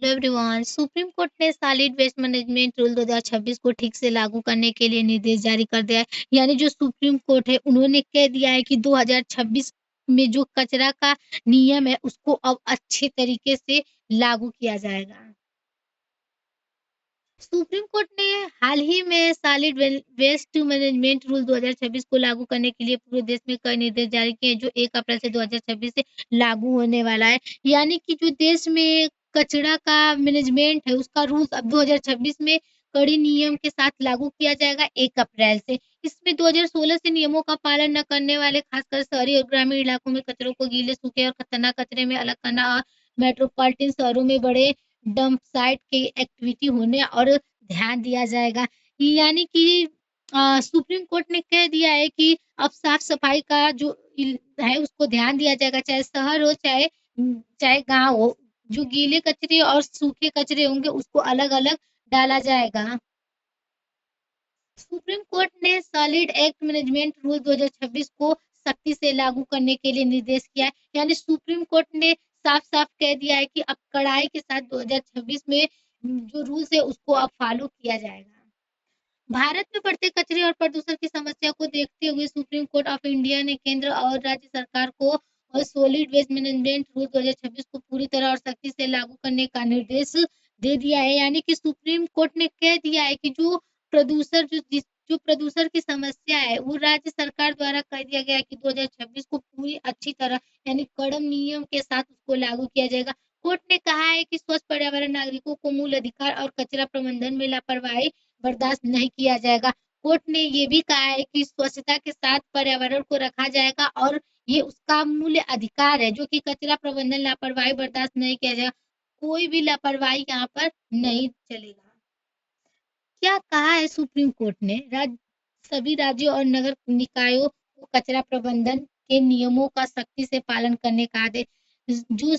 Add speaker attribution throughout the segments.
Speaker 1: Hello everyone. Supreme court ने solid waste management rule 2026 को ठीक से लागू करने के लिए निर्देश जारी कर दिया है। यानी जो सुप्रीम कोर्ट है उन्होंने कह दिया है कि 2026 में जो कचरा का नियम है उसको अब अच्छे तरीके से लागू किया जाएगा। सुप्रीम कोर्ट ने हाल ही में सॉलिड वेस्ट मैनेजमेंट रूल 2026 को लागू करने के लिए पूरे देश में कई निर्देश जारी किए हैं, जो 1 अप्रैल से 2026 से लागू होने वाला है। यानी कि जो देश में कचरा का मैनेजमेंट है उसका रूल अब 2026 में कड़ी नियम के साथ लागू किया जाएगा 1 अप्रैल से। इसमें 2016 से नियमों का पालन न करने वाले खासकर शहरी और ग्रामीण इलाकों में कचरों को गीले, सूखे और खतरनाक कचरे में अलग करना और मेट्रोपॉलिटन शहरों में बड़े डंप साइट की एक्टिविटी होने और ध्यान दिया जाएगा। यानी कि सुप्रीम कोर्ट ने कह दिया है कि अब साफ-सफाई का जो है उसको ध्यान दिया जाएगा, चाहे शहर हो चाहे गाँव हो। जो गीले कचरे और सूखे कचरे होंगे उसको अलग-अलग डाला जाएगा। सुप्रीम कोर्ट ने सॉलिड एक्ट मैनेजमेंट रूल 2026 को सख्ती से लागू करने के लिए निर्देश किया है। यानी सुप्रीम कोर्ट ने साफ-साफ कह दिया है कि अब कड़ाई के साथ 2026 में जो रूल्स है उसको अब फॉलो किया जाएगा। भारत में बढ़ते कचरे और प्रदूषण की समस्या को देखते हुए सुप्रीम कोर्ट ऑफ इंडिया ने केंद्र और राज्य सरकार को सॉलिड वेस्ट मैनेजमेंट रूल 2026 को पूरी तरह और सख्ती से लागू करने का निर्देश दे दिया है। यानी कि सुप्रीम कोर्ट ने कह दिया है कि जो प्रदूषण की समस्या है वो राज्य सरकार द्वारा कह दिया गया है कि 2026 को पूरी अच्छी तरह यानी कड़म नियम के साथ उसको लागू किया जाएगा। कोर्ट ने कहा है कि स्वच्छ पर्यावरण नागरिकों को मूल अधिकार और कचरा प्रबंधन में लापरवाही बर्दाश्त नहीं किया जाएगा। कोर्ट ने ये भी कहा है कि स्वच्छता के साथ पर्यावरण को रखा जाएगा और ये उसका मूल्य अधिकार है, जो कि कचरा प्रबंधन लापरवाही बर्दाश्त नहीं किया जाएगा। कोई भी लापरवाही यहाँ पर नहीं चलेगा। क्या कहा है सुप्रीम कोर्ट ने? सभी राज्यों और नगर निकायों को कचरा प्रबंधन के नियमों का सख्ती से पालन करने का आदेश। जो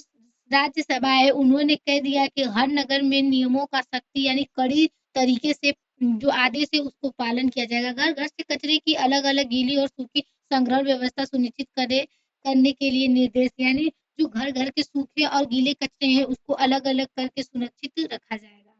Speaker 1: राज्यसभा है उन्होंने कह दिया कि हर नगर में नियमों का सख्ती यानी कड़ी तरीके से जो आदेश है उसको पालन किया जाएगा। घर घर से कचरे की अलग-अलग गीली और सूखी संग्रहण व्यवस्था सुनिश्चित करने के लिए निर्देश। यानी जो घर घर के सूखे और गीले कचरे हैं उसको अलग-अलग करके सुरक्षित रखा जाएगा।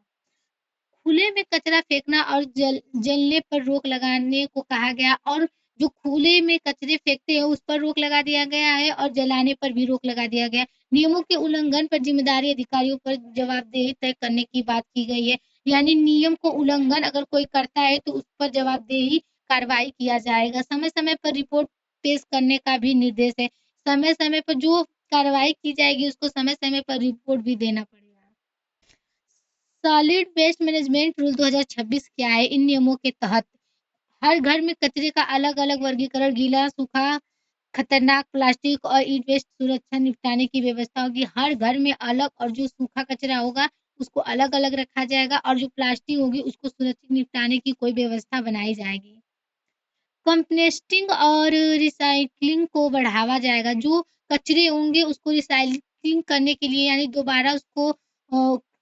Speaker 1: खुले में कचरा फेंकना और जलने पर रोक लगाने को कहा गया और जो खुले में कचरे फेंकते हैं उस पर रोक लगा दिया गया है और जलाने पर भी रोक लगा दिया गया है। नियमों के उल्लंघन पर जिम्मेदारी अधिकारियों पर जवाबदेही तय करने की बात की गई है। यानी नियम को उल्लंघन अगर कोई करता है तो उस पर जवाबदेही कार्रवाई किया जाएगा। समय-समय पर रिपोर्ट पेश करने का भी निर्देश है। समय-समय पर जो कार्रवाई की जाएगी उसको समय-समय पर रिपोर्ट भी देना पड़ेगा। सॉलिड वेस्ट मैनेजमेंट रूल 2026 क्या है? इन नियमों के तहत हर घर में कचरे का अलग-अलग वर्गीकरण, गीला, सूखा, खतरनाक प्लास्टिक और ई वेस्ट सुरक्षा निपटाने की व्यवस्था होगी। हर घर में अलग और जो सूखा कचरा होगा उसको अलग-अलग रखा जाएगा और जो प्लास्टिक होगी उसको सुरक्षित निपटाने की कोई व्यवस्था बनाई जाएगी। कंपोस्टिंग और रिसाइक्लिंग को बढ़ावा जाएगा। जो कचरे होंगे उसको रिसाइक्लिंग करने के लिए यानी दोबारा उसको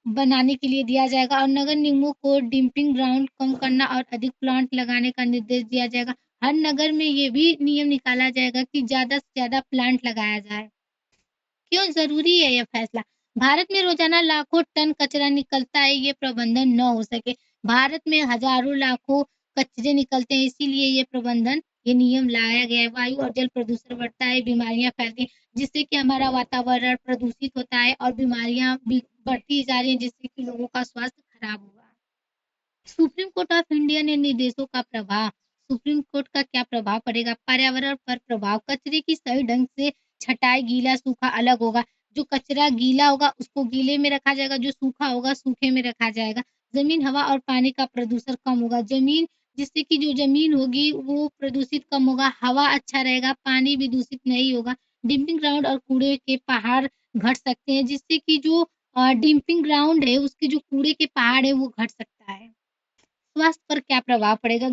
Speaker 1: बनाने के लिए दिया जाएगा और नगर निगमों को डंपिंग ग्राउंड कम करना और अधिक प्लांट लगाने का निर्देश दिया जाएगा। हर नगर में ये भी नियम निकाला जाएगा कि ज़्यादा से ज़्यादा प्लांट लगाया जाए। क्यों ज़रूरी है यह फैसला? भारत में रोज़ाना लाखों टन कचरा निकलता है, ये प्रबंधन न हो सके। भारत में हज़ारों लाखों कचरे निकलते हैं, इसीलिए ये नियम लाया गया है। वायु और जल प्रदूषण बढ़ता है, बीमारियाँ फैलती हैं, जिससे कि हमारा वातावरण प्रदूषित होता है और बीमारियाँ भी बढ़ती जा रही हैं, जिससे कि लोगों का स्वास्थ्य खराब होगा। सुप्रीम कोर्ट ऑफ इंडिया ने निर्देशों का प्रभाव सुप्रीम कोर्ट का क्या प्रभाव पड़ेगा? पर्यावरण पर प्रभाव कचरे की सही ढंग से छटाई गीला सूखा अलग होगा। जो कचरा गीला होगा उसको गीले में रखा जाएगा, जो सूखा होगा सूखे में रखा जाएगा। जमीन हवा और पानी का प्रदूषण कम होगा। जिससे कि जो जमीन होगी वो प्रदूषित कम होगा, हवा अच्छा रहेगा, पानी भी दूषित नहीं होगा। डंपिंग ग्राउंड और कूड़े के पहाड़ घट सकते हैं, जिससे कि जो डंपिंग ग्राउंड है उसके जो कूड़े के पहाड़ है वो घट सकता है। स्वास्थ्य पर क्या प्रभाव पड़ेगा?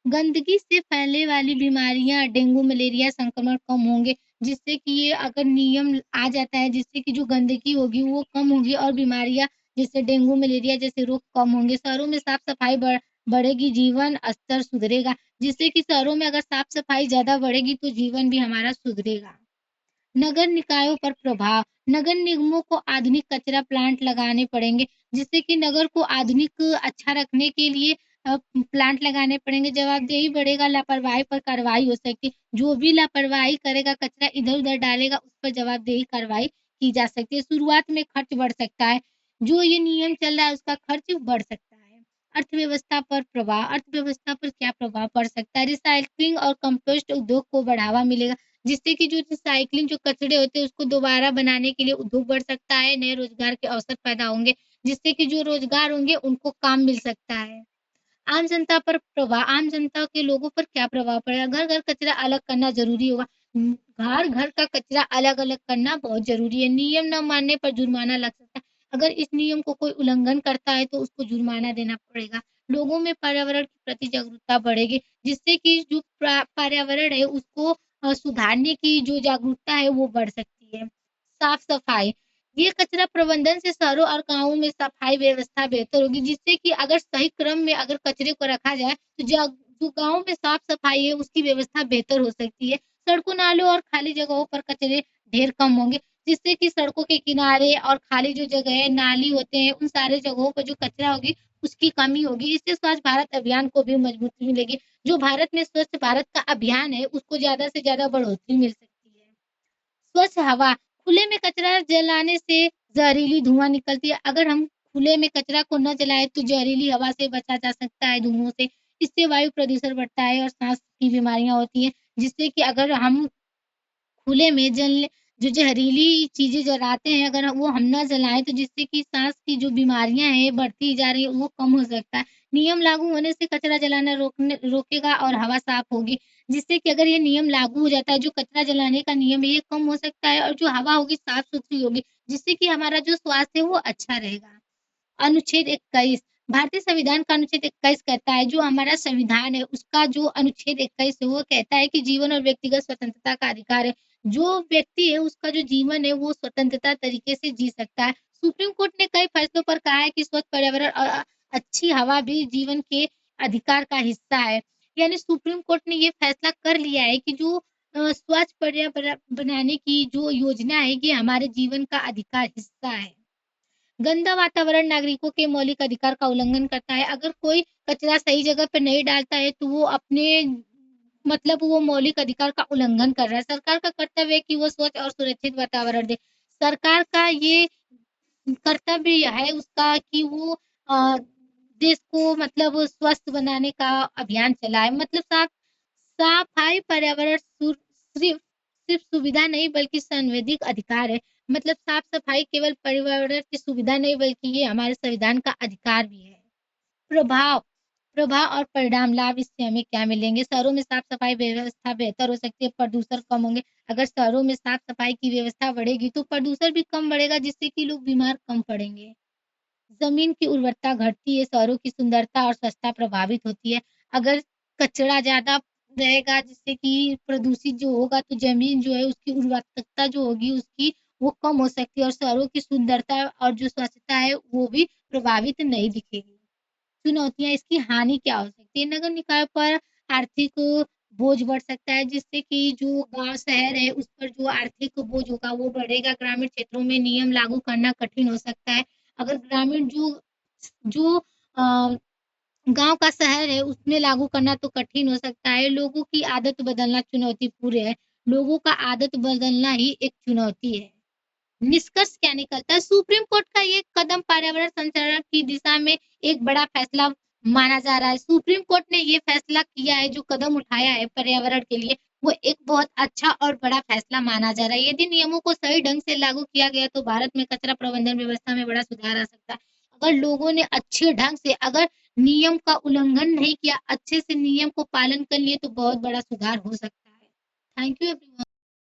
Speaker 1: गंदगी से फैलने वाली बीमारियाँ, डेंगू, मलेरिया संक्रमण कम होंगे, जिससे कि ये अगर नियम आ जाता है, जिससे कि जो गंदगी होगी वो कम होगी और बीमारियाँ जैसे डेंगू, मलेरिया जैसे रोग कम होंगे। शहरों में साफ-सफाई बढ़ेगी, जीवन स्तर सुधरेगा, जिससे कि शहरों में अगर साफ-सफाई ज़्यादा बढ़ेगी तो जीवन भी हमारा सुधरेगा। नगर निकायों पर प्रभाव। नगर निगमों को आधुनिक कचरा प्लांट लगाने पड़ेंगे, जिससे कि नगर को आधुनिक अच्छा रखने के लिए प्लांट लगाने पड़ेंगे। जवाबदेही बढ़ेगा, लापरवाही पर कार्रवाई हो सकती है। जो भी लापरवाही करेगा, कचरा इधर-उधर डालेगा, उस पर जवाबदेही कार्रवाई की जा सकती है। शुरुआत में खर्च बढ़ सकता है। जो ये नियम चल रहा है, उसका खर्च बढ़ सकता है। अर्थव्यवस्था पर प्रभाव। अर्थव्यवस्था पर क्या प्रभाव पड़ सकता है? रिसाइक्लिंग और कंपोस्ट उद्योग को बढ़ावा मिलेगा। जिससे कि जो रिसाइक्लिंग जो कचरे होते हैं उसको दोबारा बनाने के लिए उद्योग बढ़ सकता है, नए रोजगार के अवसर पैदा होंगे, जिससे कि जो रोजगार होंगे उनको काम मिल सकता है। आम जनता पर प्रभाव। आम जनता के लोगों पर क्या प्रभाव पड़ेगा? घर-घर कचरा अलग करना ज़रूरी होगा। घर-घर का कचरा अलग-अलग करना बहुत ज़रूरी है। नियम न मानने पर जुर्माना लग सकता है। अगर इस नियम को कोई उल्लंघन करता है तो उसको जुर्माना देना पड़ेगा। लोगों में पर्यावरण के प्रति जागरूकता बढ़ेगी, जिससे कि जो पर्यावरण है उसको सुधारने की जो जागरूकता है वो बढ़ सकती है। साफ-सफाई। ये कचरा प्रबंधन से शहरों और गाँवों में सफाई व्यवस्था बेहतर होगी, जिससे कि अगर सही क्रम में अगर कचरे को रखा जाए, तो जो गाँव में साफ-सफाई है, उसकी व्यवस्था बेहतर हो सकती है। सड़कों, नालों और खाली जगहों पर कचरे ढेर कम होंगे, जिससे कि सड़कों के किनारे और खाली जो जगह है, नाली होते हैं, उन सारे जगहों पर जो कचरा होगी, उसकी कमी होगी। इससे स्वच्छ भारत अभियान को भी मजबूती मिलेगी। जो भारत में स्वच्छ भारत का अभियान है, उसको ज़्यादा से ज़्यादा बढ़ोतरी मिल सकती है। स्वच्छ हवा। खुले में कचरा जलाने से जहरीली धुआँ निकलती है। अगर हम खुले में कचरा को न जलाएँ तो जहरीली हवा से बचा जा सकता है, धुओं से। इससे वायु प्रदूषण बढ़ता है और साँस की बीमारियाँ होती हैं। जिससे कि अगर हम खुले में जो ज़हरीली चीज़ें जलाते हैं, अगर वो हम ना जलाएँ तो जिससे कि साँस की जो बीमारियाँ हैं बढ़ती जा रही है, वो कम हो सकता है। नियम लागू होने से कचरा जलाना रोकेगा और हवा साफ होगी। जिससे कि अगर ये नियम लागू हो जाता है, जो कचरा जलाने का नियम है ये कम हो सकता है और जो हवा होगी साफ-सुथरी होगी, जिससे कि हमारा जो स्वास्थ्य है वो अच्छा रहेगा। अनुच्छेद 21 भारतीय संविधान का अनुच्छेद 21 कहता है जो हमारा संविधान है उसका जो अनुच्छेद 21 है वो कहता है कि जीवन और व्यक्तिगत स्वतंत्रता का अधिकार है। जो व्यक्ति है उसका जो जीवन है वो स्वतंत्रता तरीके से जी सकता है। सुप्रीम कोर्ट ने कई फैसलों पर कहा है कि स्वच्छ पर्यावरण और अच्छी हवा भी जीवन के अधिकार का हिस्सा है। यानी सुप्रीम कोर्ट ने ये फैसला कर लिया है कि जो स्वच्छ पर्यावरण बनाने की जो योजना है ये हमारे जीवन का अधिकार हिस्सा है। गंदा वातावरण नागरिकों के मौलिक अधिकार का उल्लंघन करता है। अगर कोई कचरा सही जगह पे नहीं डालता है, तो वो अपने मतलब वो मौलिक अधिकार का उल्लंघन कर रहा है। सरकार का कर्तव्य है कि वो स्वच्छ और सुरक्षित वातावरण दे। सरकार का ये कर्तव्य है उसका कि वो देश को मतलब स्वस्थ बनाने का अभियान चलाए। मतलब सफाई पर्यावरण सिर्फ सिर्फ सुविधा नहीं बल्कि संवैधानिक अधिकार है। मतलब साफ-सफाई केवल पर्यावरण की सुविधा नहीं बल्कि ये हमारे संविधान का अधिकार भी है। प्रभाव प्रभाव और परिणाम लाभ इससे हमें क्या मिलेंगे? शहरों में साफ-सफाई व्यवस्था बेहतर हो सकती है, प्रदूषण कम होंगे। अगर शहरों में साफ-सफाई की व्यवस्था बढ़ेगी तो प्रदूषण भी कम बढ़ेगा जिससे कि लोग बीमार कम पड़ेंगे। ज़मीन की उर्वरता घटती है, शहरों की सुंदरता और स्वच्छता प्रभावित होती है। अगर कचरा ज़्यादा रहेगा जिससे कि प्रदूषित जो होगा तो ज़मीन जो है उसकी उर्वरकता जो होगी उसकी वो कम हो सकती है और शहरों की सुंदरता और जो स्वच्छता है वो भी प्रभावित नहीं दिखेगी। चुनौतियाँ इसकी हानि क्या हो सकती है? नगर निकाय पर आर्थिक बोझ बढ़ सकता है जिससे कि जो गाँव शहर है उस पर जो आर्थिक बोझ होगा वो बढ़ेगा। ग्रामीण क्षेत्रों में नियम लागू करना कठिन हो सकता है। अगर ग्रामीण जो जो गाँव का शहर है उसमें लागू करना तो कठिन हो सकता है। लोगों की आदत बदलना चुनौतीपूर्ण है। लोगों का आदत बदलना ही एक चुनौती है। निष्कर्ष क्या निकलता है? सुप्रीम कोर्ट का ये कदम पर्यावरण संरक्षण की दिशा में एक बड़ा फैसला माना जा रहा है। सुप्रीम कोर्ट ने ये फैसला किया है, जो कदम उठाया है पर्यावरण के लिए, वो एक बहुत अच्छा और बड़ा फैसला माना जा रहा है। यदि नियमों को सही ढंग से लागू किया गया, तो भारत में कचरा प्रबंधन व्यवस्था में बड़ा सुधार आ सकता है। अगर लोगों ने अच्छे ढंग से अगर नियम का उल्लंघन नहीं किया, अच्छे से नियम को पालन कर लिए, तो बहुत बड़ा सुधार हो सकता है। Thank you everyone.